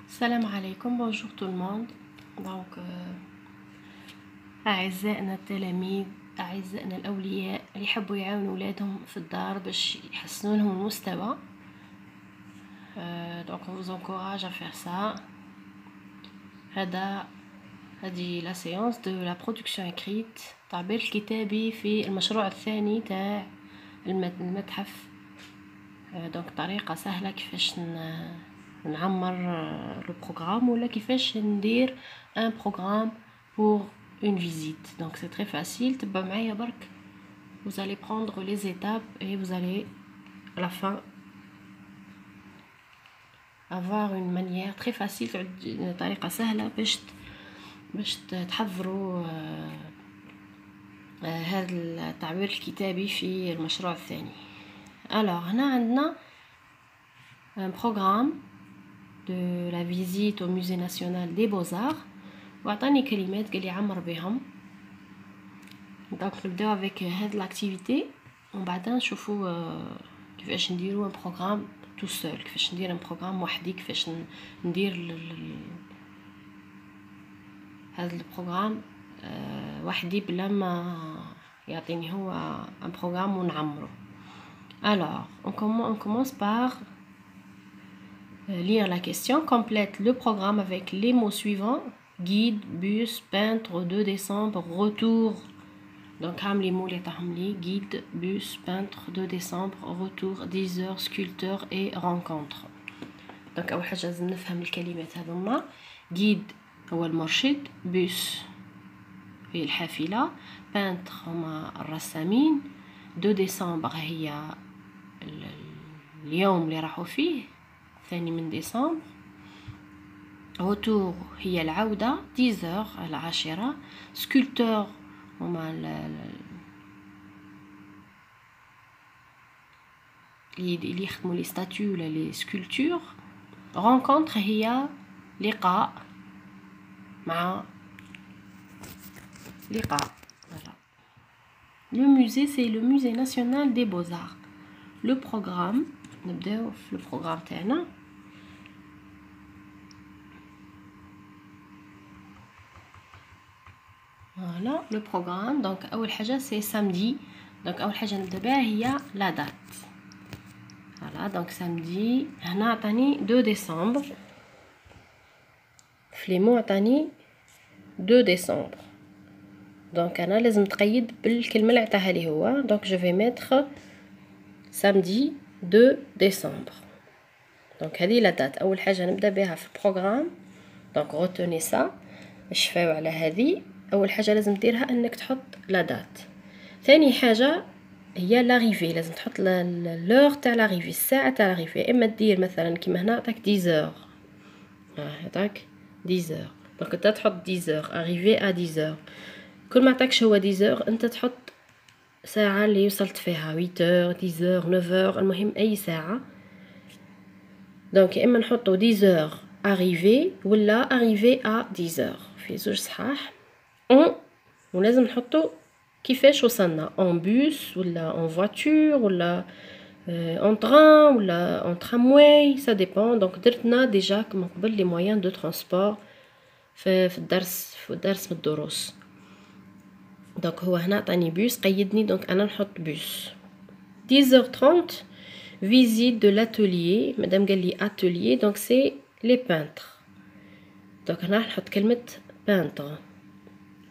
السلام عليكم. بونجور تو الموند. دونك اعزائنا التلاميذ، اعزائنا الاولياء اللي يحبوا يعاونوا اولادهم في الدار باش يحسنوا لهم المستوى. دونك on vous encourage à faire ça. هذه لا سيونس دو لا برودكسيون اكريت، التعبير الكتابي في المشروع الثاني تاع المتحف. دونك طريقه سهله كيفاش نعمر لو بروغرام ولا كيفاش ندير ان بروغرام pour une visite. Donc c'est très facile. تبع معايا برك. Vous allez prendre les étapes et vous allez à la fin avoir une manière très facile، طريقة سهلة باش تحضروا هذا التعبير الكتابي في المشروع الثاني. alors هنا عندنا un programme de la visite au musée national des beaux-arts، وعطاني كلمات قال لي عمر بهم. دونك نبداو افيك هاد لاكتيفيتي ومن بعد نشوفوا كيفاش نديروا ان بروغرام تو سول، كيفاش ندير ان بروغرام وحدي، كيفاش ندير هذا البروغرام وحدي بلا ما يعطيني هو ان بروغرام ونعمره. alors on commence par lire la question. Complète le programme avec les mots suivants: guide, bus, peintre, 2 décembre, retour. Donc les mots les tahmli: guide, bus, peintre, 2 décembre, retour, 10 heures, sculpteur et rencontre. donc اول حاجه لازم نفهم الكلمات هذوما. guide هو المرشد، bus هي الحافله، peintre هما الرسامين، 2 ديسمبر هي اليوم اللي راحوا فيه، الثاني من ديسمبر. retour هي العودة، 10 heures العاشرة. sculpteur هما اللي يخدموا لي ستاتيو ولا لي سكولتور. rencontre هي لقاء voilà. le musée c'est le musée national des beaux-arts. le programme نبداو في البروغرام تاعنا. voilà le programme. donc اول حاجه سي samedi. donc اول حاجه نبدا بها هي لا دات. voilà donc samedi هنا عطاني 2 ديسمبر، فليمو عطاني 2 ديسمبر. donc انا لازم نتقيد بالكلمه اللي عطاها لي هو. donc je vais mettre samedi 2 ديسمبر. donc هذه لا دات اول حاجه نبدا بها في البروغرام. donc retenez ça. شفاو على هذه. اول حاجه لازم ديرها انك تحط لا دات. ثاني حاجه هي لاريفي، لازم تحط لور تاع لاريفي، الساعه تاع لاريفي. اما دير مثلا كيما هنا عطاك 10 heures، عطاك 10 heures. دونك انت تحط 10 heures arrivé à 10 heures. كل ما عطاكش هو 10 heures انت تحط ساعه اللي وصلت فيها 8 heures 10 heures 9 heures، المهم اي ساعه. دونك اما نحطو 10 heures arrivé ولا arrivé à 10 heures، في زوج صحاح. ولازم نحطو كيفاش وصلنا، en bus ولا en voiture ولا en train ولا en tramway، ça dépend. donc درتنا ديجا من قبل لي moyens de transport في الدرس من الدروس. donc هو هنا عطاني بوس قيدني، donc انا نحط بوس. 10h30 visite de l'atelier. مادام قال لي atelier donc c'est les peintres. donc هنا نحط كلمه peintre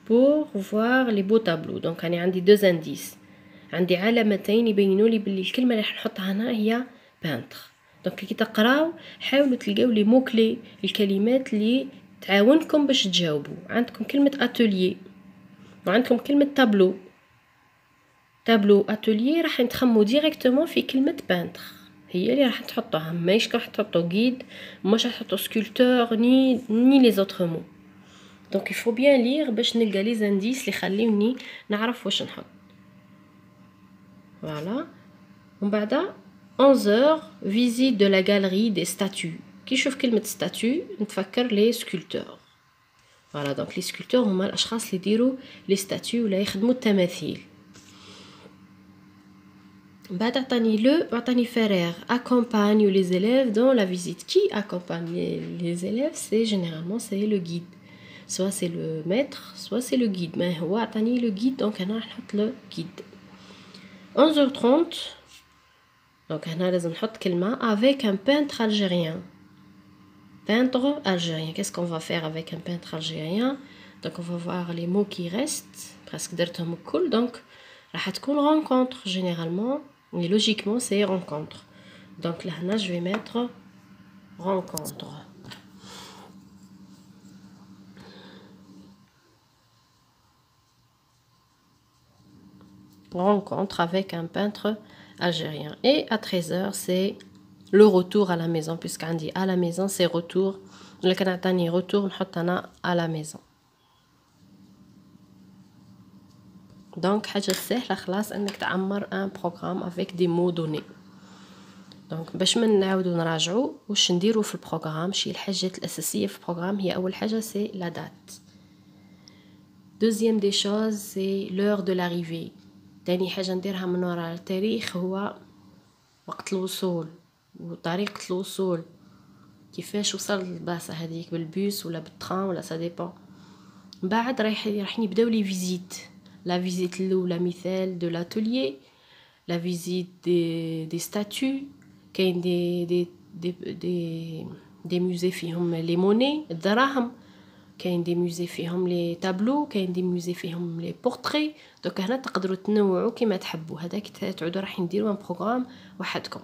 pour voir les beaux tableaux. donc انا عندي 2 indices، عندي علامتين يبينوا لي باللي الكلمه اللي راح نحطها هنا هي peintre. donc كي تقراو حاولوا تلقاو لي مو كلي، الكلمات اللي تعاونكم باش تجاوبوا. عندكم كلمه atelier وعندكم كلمه tableau atelier، راح نتخمو ديريكتومون في كلمه peintre، هي اللي راح تحطوها. ماهيش راح تحطوا guide، مش راح تحطوا sculpteur ni les autres mots. donc il faut bien lire باش نلقى لي زانديس اللي يخليوني نعرف واش نحط. voilà. ومن بعد 11h visite de la galerie des statues. كي نشوف كلمه statue نتفكر لي سكولتور. voilà donc لي سكولتور هما الاشخاص اللي يديروا لي ستاتيو ولا يخدموا التماثيل. بعد عطاني Ferrer accompagne les élèves dans la visite. Qui accompagne les élèves? C'est généralement c'est le guide. Soit c'est le maître, soit c'est le guide. Mais هو عطاني le guide, donc أنا راح نحط le guide. 11h30. Donc هنا لازم نحط كلمة avec un peintre algérien. Peintre algérien. Qu'est-ce qu'on va faire avec un peintre algérien? Donc on va voir les mots qui restent. Presque درتهم الكل. Donc راح تكون rencontre généralement. Mais logiquement c'est rencontre. Donc là je vais mettre rencontre. Rencontre avec un peintre algérien. Et à 13h c'est le retour à la maison, puisqu'on dit à la maison c'est retour. Le كنعطيني retour نحط أنا à la maison. Donc حاجة سهلة خلاص انك تعمر un programme avec des mots donnés. Donc باش ما نعاودو نراجعو واش نديرو في البروغرام. شي الحاجات الأساسية في البروغرام هي أول حاجة c'est la date. Deuxième des choses c'est l'heure de l'arrivée. تاني حاجة نديرها من وراء التاريخ هو وقت الوصول وطريقة الوصول، كيفاش وصل البلاصة هذيك بالبوس ولا بالترام ولا سا ديبون. بعد راح نبداو لي فيزيت. لا فيزيت الاولى مثال دو لاتوليي، لا فيزيت دي ستاتيو، كاين دي موزي فيهم لي موني الدراهم، كاين دي موزي فيهم لي تابلو، كاين دي موزي فيهم لي بورتري. دوك هنا تقدروا تنوعوا كيما تحبوا. هذاك تعودوا راح نديروا ان بروغرام وحدكم.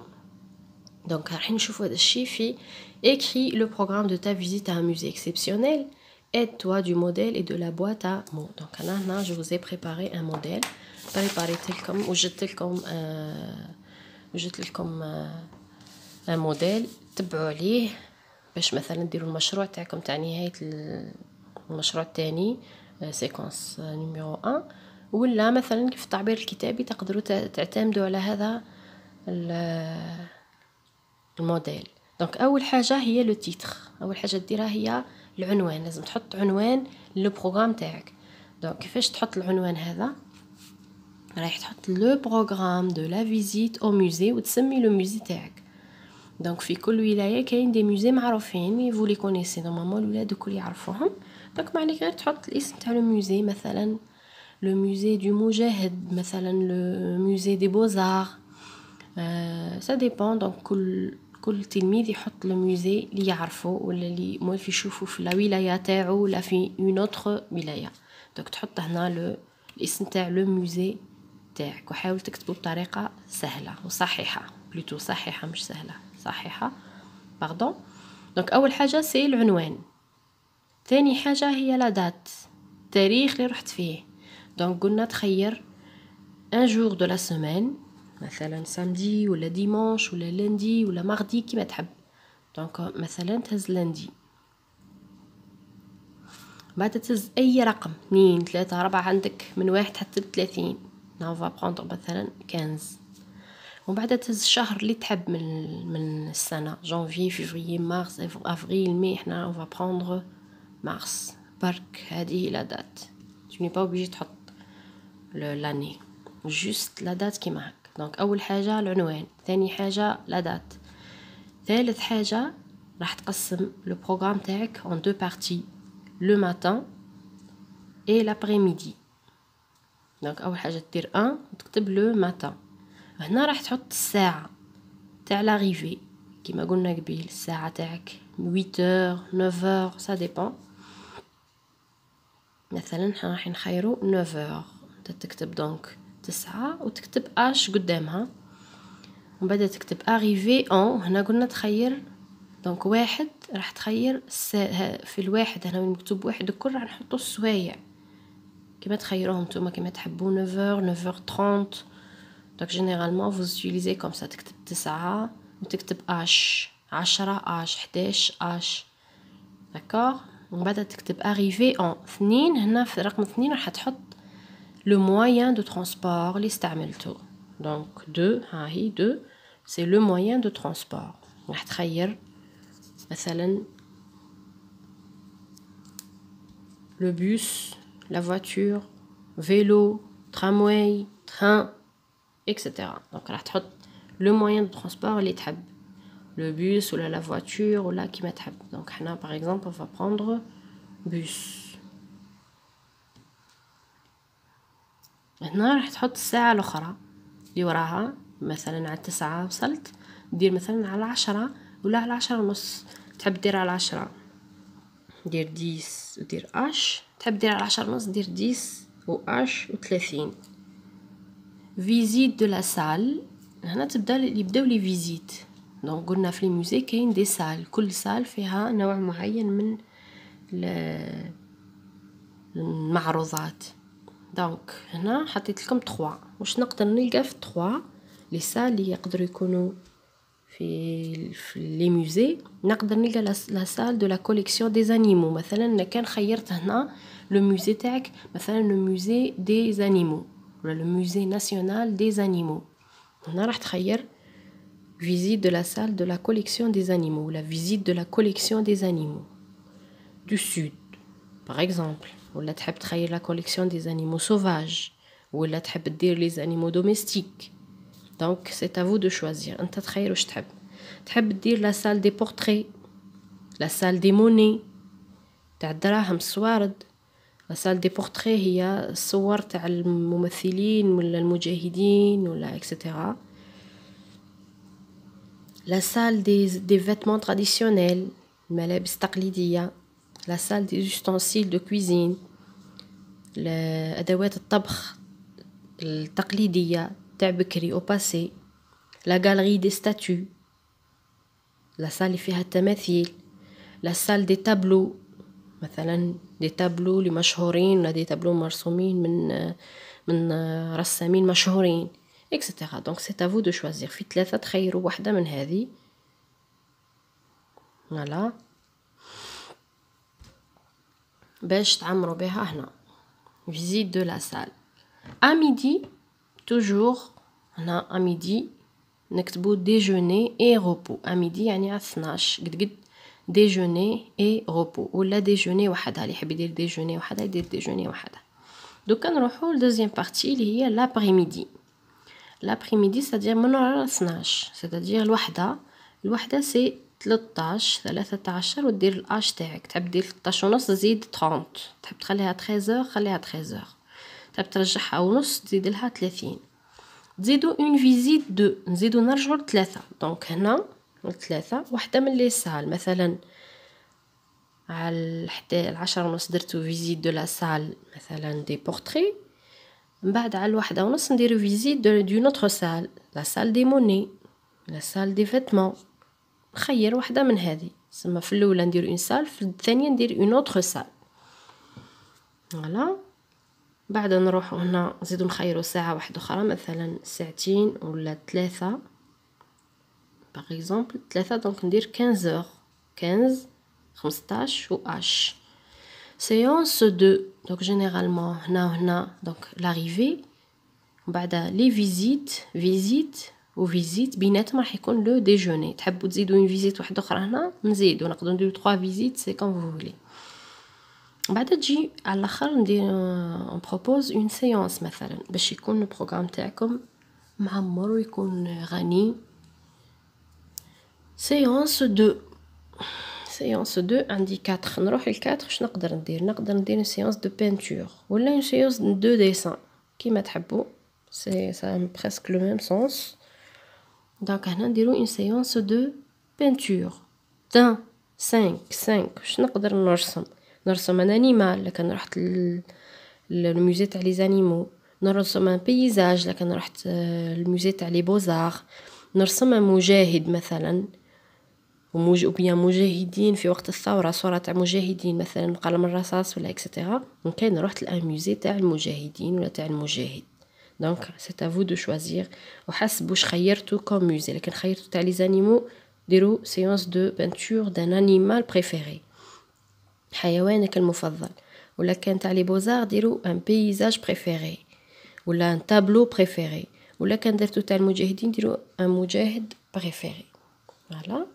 Donc, écris le programme de ta visite à un musée exceptionnel. Aide-toi du modèle et de la boîte à mots. Donc, là, je vous ai préparé un modèle. Préparé comme وجدت لكم un modèle. تبعوا عليه باش مثلا ديروا المشروع تاعكم تاع نهاية المشروع الثاني سيكونس نيميرو 1، ولا مثلا في التعبير الكتابي تقدروا تعتمدوا على هذا الموديل. دونك اول حاجه هي لو تيتر. اول حاجه ديرها هي العنوان. لازم تحط عنوان للبروغرام تاعك. دونك كيفاش تحط العنوان هذا؟ رايح تحط لو بروغرام دو لا فيزيت او موزي وتسمي لو موزي تاعك. دونك في كل ولايه كاين دي موزي معروفين مي فو لي كونيسي نورمالمون الولاد الكل يعرفوهم. دونك ما عليك غير تحط الاسم تاع لو موزي، مثلا لو موزي دو مجاهد، مثلا لو موزي دي بوزار. سا ديبون. دونك كل تلميذ يحط لو موزي اللي يعرفه ولا اللي موالف يشوفه في لا ولايه تاعو ولا في اون اوتر ولايه. دونك تحط هنا الاسم تاع لو موزي تاعك وحاول تكتبه بطريقه سهله وصحيحه. بلوتو صحيحه مش سهله، صحيحه باردون. دونك اول حاجه سي العنوان. ثاني حاجه هي لا دات، التاريخ اللي رحت فيه. دونك قلنا تخير ان جور دو لا سيمين، مثلا سامدي ولا ديمانش ولا لندي ولا ماردي كيما تحب. دونك مثلا تهز لندي، بعد تهز اي رقم 2 3 4 عندك من 1 حتى 30. نافا بروندر مثلا 15. ومن بعد تهز الشهر اللي تحب من السنه، جانفي فيفري مارس افريل مي. احنا اون فا بروندر مارس برك. هذه لا دات. tu n'es pas obligé تحط لاني، جوست لا دات كيما هكا. دونك اول حاجه العنوان، ثاني حاجه لا دات، ثالث حاجه راح تقسم لو بروغرام تاعك en deux parties، le matin et l'après-midi. دونك اول حاجه دير 1 وتكتب لو ماتان. هنا راح تحط الساعه تاع لاريفي كيما قلنا قبيل. الساعه تاعك 8h 9h ça dépend. مثلا حنا راح نخيروا 9h. انت تكتب دونك 9 وتكتب اش قدامها، ومن بعد تكتب اريفي اون. هنا قلنا تخير دونك 1 راح تخير في الواحد هنا مكتوب 1 الكل راح نحطوا السوايع كيما تخيروهم نتوما كيما تحبوا. 9h 9h30. دونك جينيرالمون vous utilisez comme ça. تكتب 9 وتكتب اش 10 اش 11 اش داكور. ومن بعد تكتب اريفي اون 2. هنا في رقم 2 راح تحط لو موين دو ترونسبور اللي استعملته. دونك 2 ها هي 2 سي لو موين دو ترونسبور. راح تخير مثلا le bus, la voiture, vélo, tramway, train اكسيتيرا. دونك راح تحط لو موين دو ترونسبور اللي تحب، لو بوس ولا لا فواتور ولا كيما تحب. دونك حنا باغ اكزومبل فا بروندر بوس. هنا راح تحط الساعة الاخرى اللي وراها، مثلا على 9 وصلت، دير مثلا على 10 ولا على 10 ونص. تحب دير على 10 دير 10 ودير اش، تحب دير على 10 ونص دير 10 و اش و30. فيزيت دو لا سال، هنا يبداو لي فيزيت. دونك قلنا في الموزي كاين دي سال، كل سال فيها نوع معين من المعروضات. دونك هنا حطيت لكم 3 واش نقدر نلقى في 3 لي سال اللي يقدروا يكونوا في لي موزي. نقدر نلقى لا سال دو لا كوليكسيون دي زانيمو. مثلا كان خيرت هنا لو موزي تاعك، مثلا لو موزي دي زانيمو ولا لو موزي ناسيونال دي زانيمو، هنا راح تخير visite de la salle de la collection des animaux ou la visite de la collection des animaux du sud par exemple. ولا تحب تخير la collection des animaux sauvages ولا تحب تدير les animaux domestiques. donc c'est à vous de choisir. انت تخير واش تحب تدير la salle des portraits، la salle des monnaies تاع الدراهم الصوارد. la salle des portraits هي الصور تاع الممثلين ولا المجاهدين ولا etc. la salle des vêtements traditionnels الملابس التقليدية. la salle des ustensiles de cuisine أدوات الطبخ التقليدية تاع بكري au passé. la galerie des statues la salle اللي فيها التماثيل. la salle des tableaux مثلا دي تابلو اللي مشهورين ولا دي تابلو مرسومين من رسامين مشهورين etc. donc c'est à vous de choisir. في 3 تخيروا واحدة من هذه. voilà باش تعمروا بها هنا visite de la salle. à midi toujours هنا à midi نكتبوا déjeuner et repos. à midi يعني على 12 قد déjeuner et repos ولا déjeuner وحدها، اللي يحب يدير déjeuner وحدها يدير déjeuner وحدها. دوكا نروحوا لدوزيام بارتي اللي هي l'après-midi. l'après-midi c'est-à-dire من ورا 12 c'est-à-dire الوحدة سي 13 ودير الاش تاعك. تحب دير 13 ونص زيد 30، تحب تخليها 13 خليها 13، تحب ترجعها ونص تزيد لها 30. تزيدوا اون فيزيت دو، نزيدوا نرجعوا ل3. دونك هنا 3 واحدة من لي سال، مثلا على 10 ونص درتو فيزيت دو لا سال مثلا دي بورتري، من بعد على 1 ونص نديرو فيزيت دو نوتر سال، لا سال دي موني، لا سال دي فيتمون. نخير واحدة من هذه، سما في الاولى ندير اون سال، في الثانية ندير اون اوتر سال. فوالا بعد نروحو هنا نزيدو نخيرو ساعة واحدة اخرى، مثلا 2 ولا 3 باغ اكزومبل 3. دونك ندير 15 و اش. séance 2 دونك جينيرالمون هنا وهنا دونك لاريفي، وبعد لي فيزيت وفيزيت بيناتهم راح يكون لو ديجوني. تحبوا تزيدوا اون فيزيت واحده اخرى هنا نزيدوا، نقدروا نديروا 3 فيزيت سي كون فو فولي. بعد تجي على الاخر ندير اون بروبوز اون سيونس مثلا باش يكون البروغرام تاعكم معمر ويكون غني. séance 2 عندي 4. نروح ل4 واش نقدر ندير séance de peinture ولا une séance de dessin كيما تحبوا، c'est ça presque le même sens. دونك هنا نديرو une séance de peinture 5. واش نقدر نرسم ان انيمال لكن رحت للموزي تاع لي زانيمو، نرسم ان بيزاج لكن رحت الموزي تاع لي بوزار، نرسم مجاهد مثلا وبيان مجاهدين في وقت الثورة، صورة تاع مجاهدين مثلا قلم الرصاص ولا اكسترا. ممكن رحت للموزي تاع المجاهدين ولا تاع المجاهد. دونك سي à vous de choisir وحسب واش خيرتو كوم موزي. لكن خيرتو تاع لي زانيمو ديرو séance de peinture d'un animal préféré، حيوانك المفضل. ولا كان تاع لي بوزار ديرو un paysage préféré ولا un tableau préféré. ولا كان درتو تاع المجاهدين ديرو un مجاهد préféré. فوالا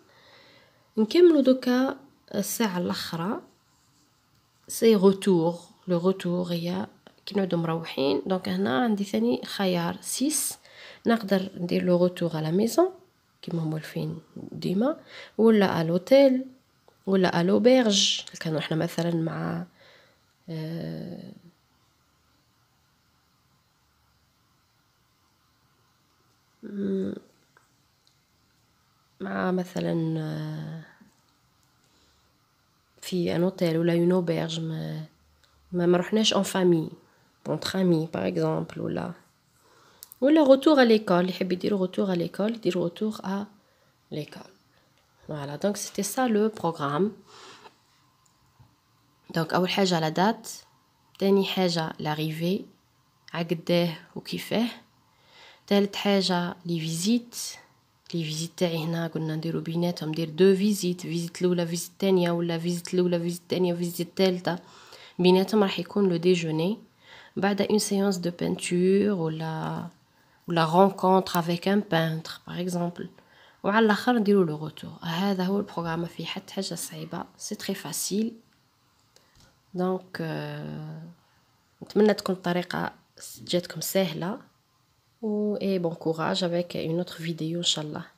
نكملوا دوكا الساعه الاخرى سي روتور. لو روتور هي كي نعودو مروحين. دونك هنا عندي ثاني خيار 6 نقدر ندير لو روتور على ميزون كيما مولفين ديما، ولا الوتيل، ولا الوبيرج كان رحنا مثلا مع مثلا في ان اوتيل ولا اون اوبيرج، ما رحناش اون فامي اونتر امي باغ اكزومبل، ولا روتور à l'école، اللي يحب يدير روتور à l'école يدير روتور à l'école. Voilà, donc c'était ça le programme. Donc أول حاجة la date، تاني حاجة l'arrivée عقداه وكيفاه، تالت حاجة لي فيزيت. لي فيزيت تاعي هنا قلنا نديرو بيناتهم، ندير دو فيزيت الأولى فيزيت التانية، ولا فيزيت الأولى فيزيت التانية فيزيت التالتة، بيناتهم راح يكون لو ديجوني، بعد اون سيونس دو بانتور ولا rencontre avec un peintre par exemple، وعلى الاخر نديرو لو روتور. هذا هو البروغرام، ما فيه حتى حاجه صعيبه، سي تري فاسيل. دونك نتمنى تكون الطريقه جاتكم سهله، و اي بون كوراج avec une autre vidéo ان شاء الله.